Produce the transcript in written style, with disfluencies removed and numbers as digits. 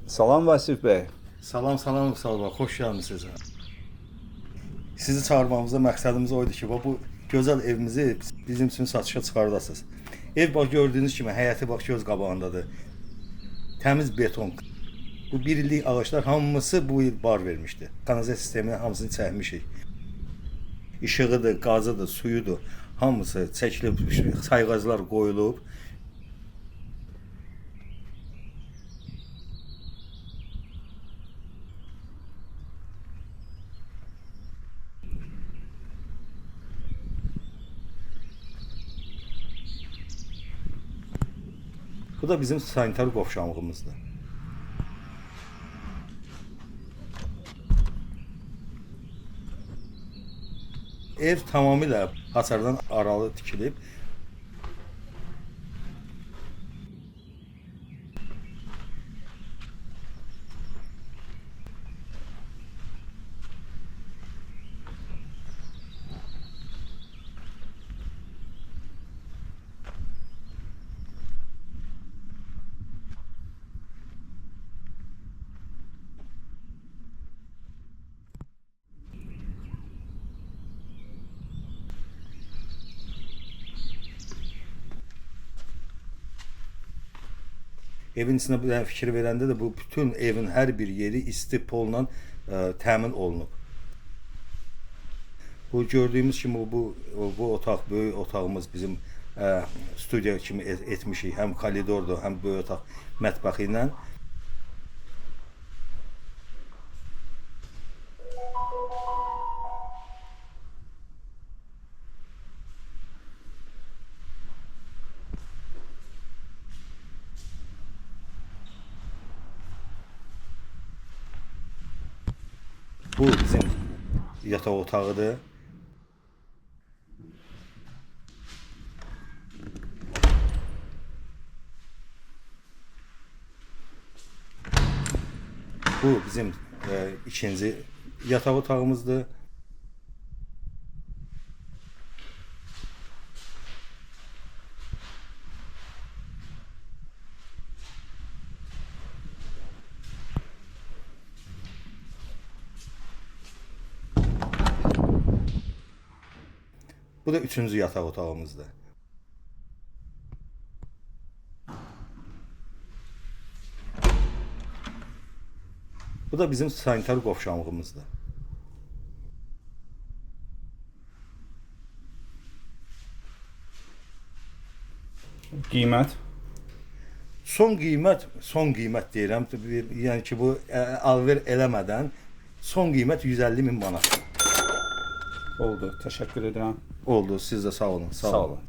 Salam Vasif Bey. Salam, xoş gəlmisiniz. Sizi çağırmamızda məqsədimiz oydu ki, bu gözəl evimizi bizim üçün satışa çıxardasınız. Ev bax gördüyünüz kimi həyəti bax göz qabağındadır. Təmiz beton. Bu bir illik ağaçlar hamısı bu il bar vermişdi. Kanalizasiya sisteminin hamısını çəkmişik. İşığıdır, qazıdır, suyudur. Hamısı çəkilib, sayğaclar qoyulub. Bu da bizim sanitar qovşağımızdır. Ev tamamilə hasardan aralı tikilib. Evin içində bir dənə fikir verəndə də bu bütün evin hər bir yeri isti polla təmin olunub. Bu gördüyümüz kimi bu otaq, böyük otağımız bizim studiya kimi etmişik. Həm koridordur, həm böyük otaq mətbəxi ilə. Bu bizim yataq otağıdır. Bu bizim ikinci yataq otağımızdır. Bu da üçüncü yataq otağımızdır. Bu da bizim sanitar qovşağımızdır. Qiymət? Son qiymət deyirəm. Yəni ki, bu alver eləmədən son qiymət 150.000 manat. Oldu. Təşəkkür edirəm. Oldu. Siz də sağ olun. Sağ olun.